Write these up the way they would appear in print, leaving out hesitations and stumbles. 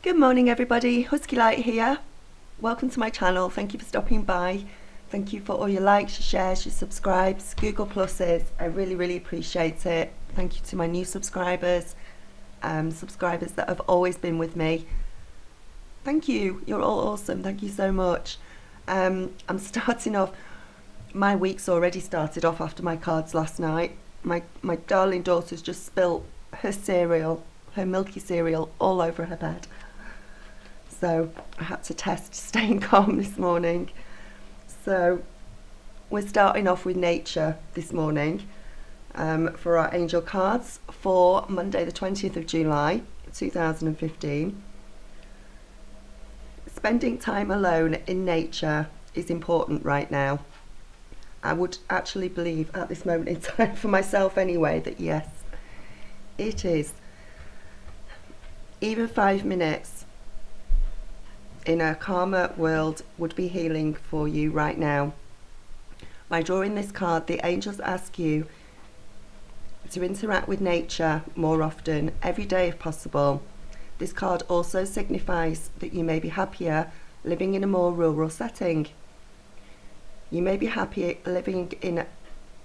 Good morning everybody, Husky Light here. Welcome to my channel. Thank you for stopping by. Thank you for all your likes, your shares, your subscribes, Google Pluses. I really appreciate it. Thank you to my new subscribers, subscribers that have always been with me. Thank you, you're all awesome. Thank you so much. I'm starting off, my week's already started off after my cards last night. My darling daughter's just spilt her cereal, her milky cereal, all over her bed. So I had to test staying calm this morning. So we're starting off with nature this morning for our angel cards for Monday the 20th of July 2015. Spending time alone in nature is important right now. I would actually believe at this moment in time, for myself anyway, that yes, it is. Even 5 minutes in a calmer world would be healing for you right now. By drawing this card, the angels ask you to interact with nature more often, every day if possible. This card also signifies that you may be happier living in a more rural setting. You may be happy living in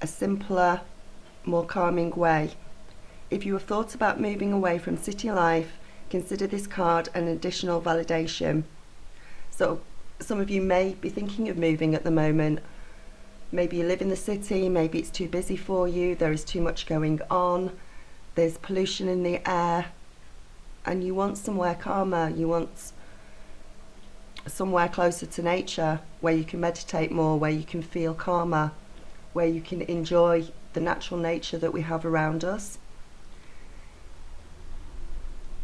a simpler, more calming way. If you have thought about moving away from city life, consider this card an additional validation. So some of you may be thinking of moving at the moment. Maybe you live in the city, maybe it's too busy for you, there is too much going on, there's pollution in the air, and you want somewhere calmer, you want somewhere closer to nature, where you can meditate more, where you can feel calmer, where you can enjoy the natural nature that we have around us.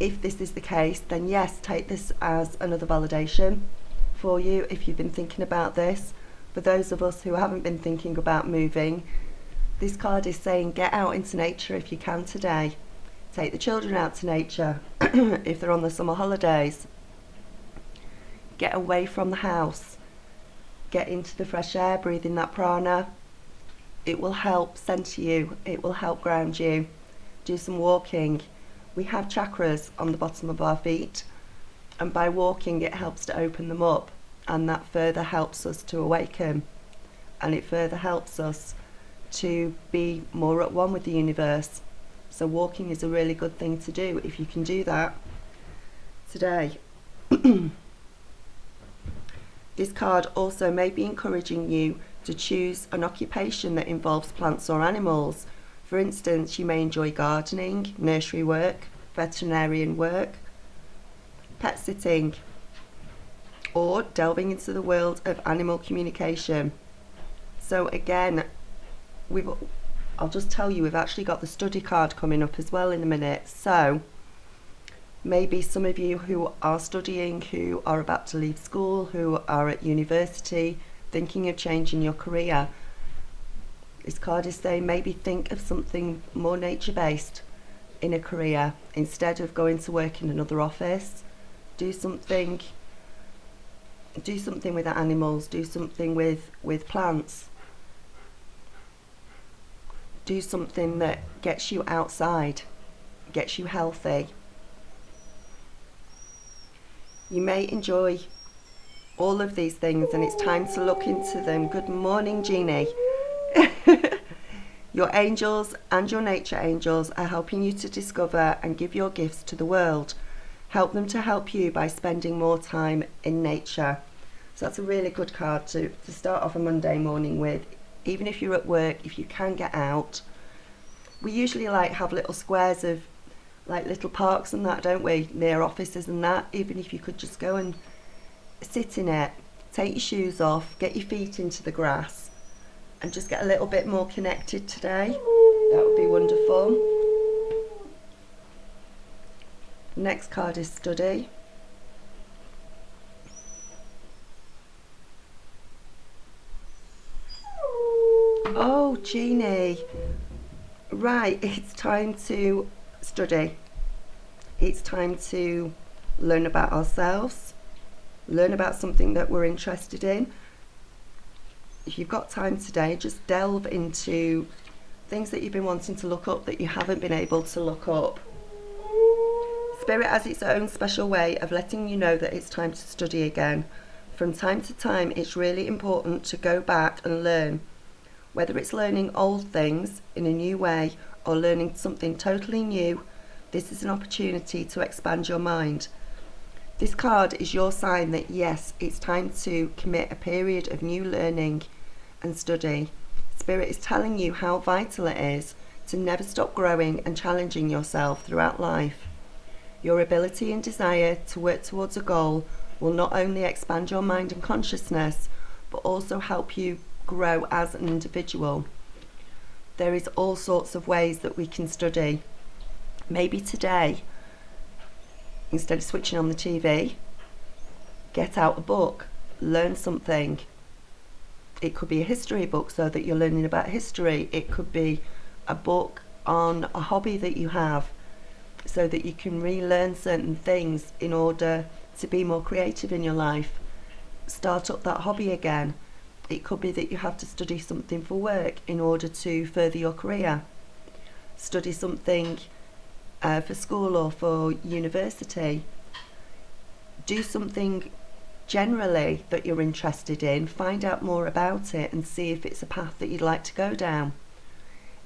If this is the case, then yes, take this as another validation for you if you've been thinking about this. For those of us who haven't been thinking about moving, this card is saying get out into nature if you can today. Take the children out to nature if they're on the summer holidays. Get away from the house. Get into the fresh air, breathe in that prana. It will help center you, it will help ground you. Do some walking. We have chakras on the bottom of our feet, and by walking it helps to open them up, and that further helps us to awaken, and it further helps us to be more at one with the universe. So walking is a really good thing to do if you can do that today. This card also may be encouraging you to choose an occupation that involves plants or animals. For instance, you may enjoy gardening, nursery work, veterinarian work, pet sitting, or delving into the world of animal communication. So again, I'll just tell you, we've actually got the study card coming up as well in a minute. So maybe some of you who are studying, who are about to leave school, who are at university, thinking of changing your career, this card is saying maybe think of something more nature-based in a career instead of going to work in another office. Do something with animals, do something with plants. Do something that gets you outside, gets you healthy. You may enjoy all of these things, and it's time to look into them. Good morning, Jeannie. Your angels and your nature angels are helping you to discover and give your gifts to the world. Help them to help you by spending more time in nature. So that's a really good card to start off a Monday morning with. Even if you're at work, if you can get out. We usually have little squares of little parks and that, don't we, near offices and that. Even if you could just go and sit in it, take your shoes off, get your feet into the grass, and just get a little bit more connected today. That would be wonderful. Next card is study. Oh, Jeannie. Right, it's time to study. It's time to learn about ourselves, learn about something that we're interested in. If you've got time today, just delve into things that you've been wanting to look up that you haven't been able to look up. Spirit has its own special way of letting you know that it's time to study again. From time to time, it's really important to go back and learn. Whether it's learning old things in a new way or learning something totally new, this is an opportunity to expand your mind. This card is your sign that yes, it's time to commit a period of new learning and study. Spirit is telling you how vital it is to never stop growing and challenging yourself throughout life. Your ability and desire to work towards a goal will not only expand your mind and consciousness, but also help you grow as an individual. There is all sorts of ways that we can study. Maybe today, instead of switching on the TV, get out a book, learn something. It could be a history book so that you're learning about history. It could be a book on a hobby that you have so that you can relearn certain things in order to be more creative in your life. Start up that hobby again. It could be that you have to study something for work in order to further your career. Study something for school or for university. Do something generally that you're interested in. Find out more about it and see if it's a path that you'd like to go down.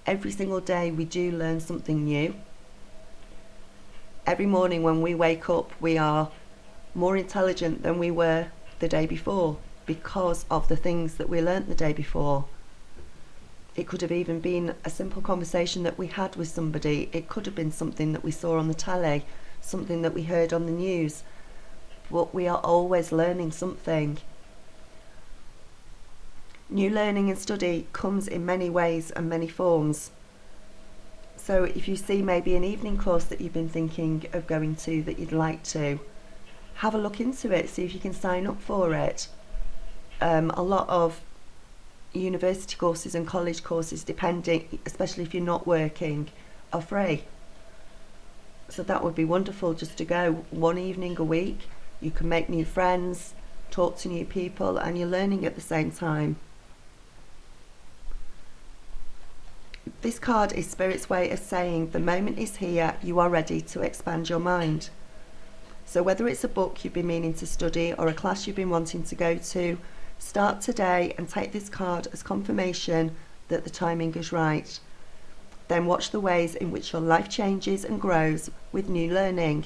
Every single day we do learn something new. Every morning when we wake up, we are more intelligent than we were the day before because of the things that we learnt the day before. It could have even been a simple conversation that we had with somebody. It could have been something that we saw on the telly, something that we heard on the news. But we are always learning something. New learning and study comes in many ways and many forms. So if you see maybe an evening course that you've been thinking of going to that you'd like to, have a look into it, see if you can sign up for it. A lot of university courses and college courses, depending, especially if you're not working, are free. So that would be wonderful just to go one evening a week. You can make new friends, talk to new people, and you're learning at the same time. This card is Spirit's way of saying the moment is here, you are ready to expand your mind. So whether it's a book you've been meaning to study or a class you've been wanting to go to, start today and take this card as confirmation that the timing is right. Then watch the ways in which your life changes and grows with new learning.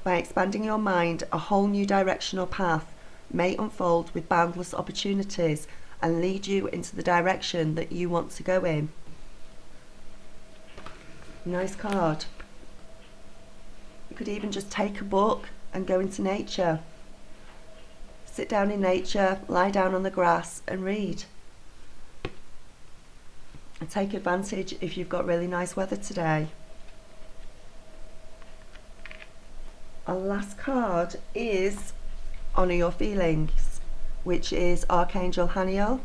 By expanding your mind, a whole new direction or path may unfold with boundless opportunities and lead you into the direction that you want to go in. Nice card. You could even just take a book and go into nature. Sit down in nature, lie down on the grass and read. And take advantage if you've got really nice weather today. Our last card is Honour Your Feelings, which is Archangel Haniel.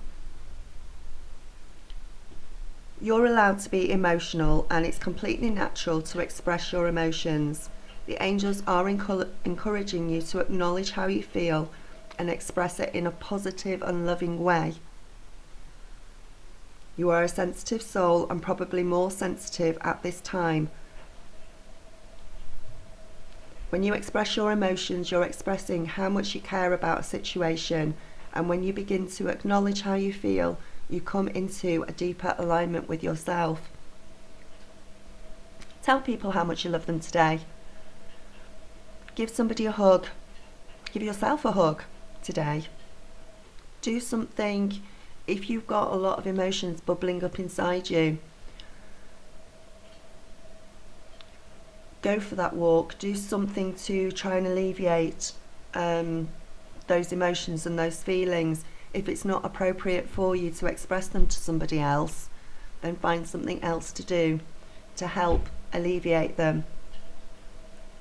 You're allowed to be emotional, and it's completely natural to express your emotions. The angels are encouraging you to acknowledge how you feel and express it in a positive and loving way. You are a sensitive soul and probably more sensitive at this time. When you express your emotions, you're expressing how much you care about a situation, and when you begin to acknowledge how you feel, you come into a deeper alignment with yourself. Tell people how much you love them today. Give somebody a hug. Give yourself a hug today. Do something if you've got a lot of emotions bubbling up inside you. Go for that walk. Do something to try and alleviate those emotions and those feelings. If it's not appropriate for you to express them to somebody else, then find something else to do to help alleviate them.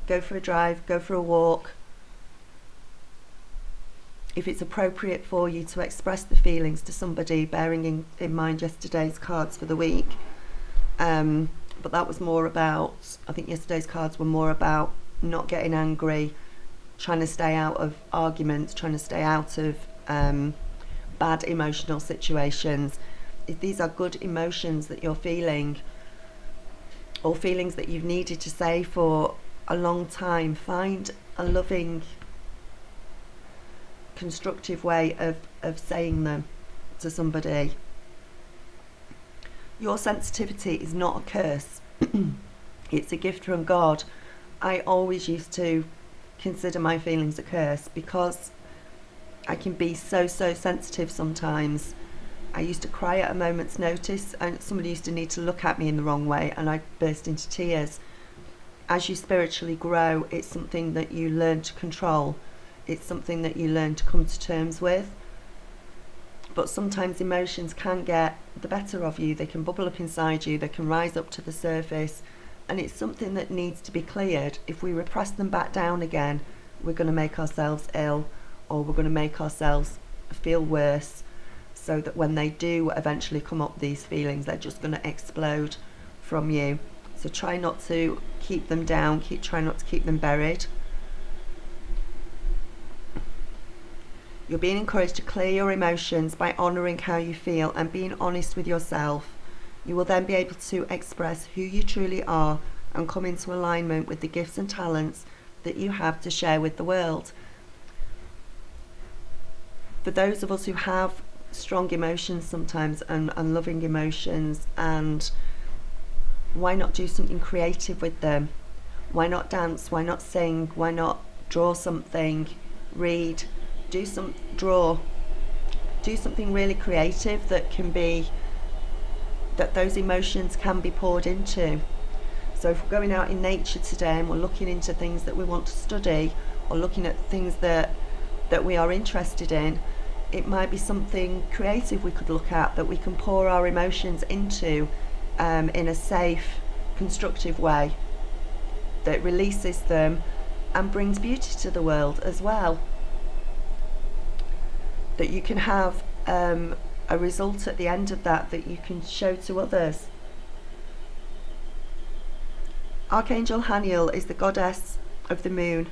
Go for a drive, go for a walk. If it's appropriate for you to express the feelings to somebody, bearing in mind yesterday's cards for the week. But that was more about, I think yesterday's cards were more about not getting angry, trying to stay out of arguments, trying to stay out of bad emotional situations. If these are good emotions that you're feeling, or feelings that you've needed to say for a long time. Find a loving, constructive way of saying them to somebody. Your sensitivity is not a curse. It's a gift from God. I always used to consider my feelings a curse because I can be so sensitive sometimes. I used to cry at a moment's notice, and somebody used to need to look at me in the wrong way and I'd burst into tears. As you spiritually grow, it's something that you learn to control. It's something that you learn to come to terms with. But sometimes emotions can get the better of you. They can bubble up inside you. They can rise up to the surface. And it's something that needs to be cleared. If we repress them back down again, we're going to make ourselves ill, or we're going to make ourselves feel worse, so that when they do eventually come up, these feelings, they're just going to explode from you. So try not to keep them down. Try not to keep them buried. You're being encouraged to clear your emotions by honouring how you feel and being honest with yourself. You will then be able to express who you truly are and come into alignment with the gifts and talents that you have to share with the world. For those of us who have strong emotions sometimes and loving emotions, and why not do something creative with them? Why not dance? Why not sing? Why not draw something, read? Do something really creative that those emotions can be poured into. So if we're going out in nature today and we're looking into things that we want to study, or looking at things that we are interested in, it might be something creative we could look at that we can pour our emotions into in a safe, constructive way that releases them and brings beauty to the world as well. That you can have a result at the end of that you can show to others. Archangel Haniel is the goddess of the moon.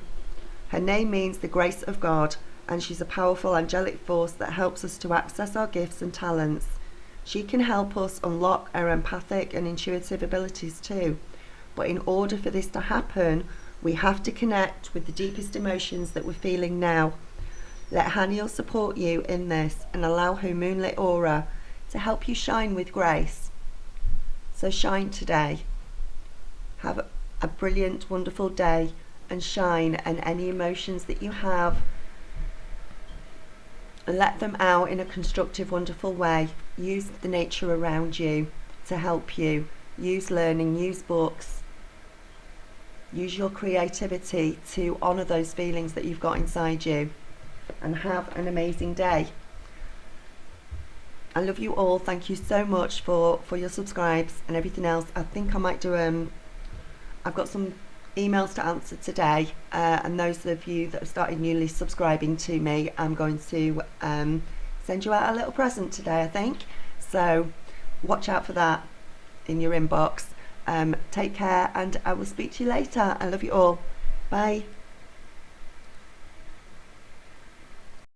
Her name means the grace of God, and she's a powerful angelic force that helps us to access our gifts and talents. She can help us unlock our empathic and intuitive abilities too. But in order for this to happen, we have to connect with the deepest emotions that we're feeling now. Let Haniel support you in this and allow her moonlit aura to help you shine with grace. So shine today. Have a brilliant, wonderful day and shine, and any emotions that you have, let them out in a constructive, wonderful way. Use the nature around you to help you. Use learning, use books. Use your creativity to honour those feelings that you've got inside you. And have an amazing day. I love you all. Thank you so much for your subscribes and everything else. I think I might do I've got some emails to answer today, and those of you that have started newly subscribing to me, I'm going to send you out a little present today, I think. So watch out for that in your inbox. Take care, and I will speak to you later. I love you all. Bye.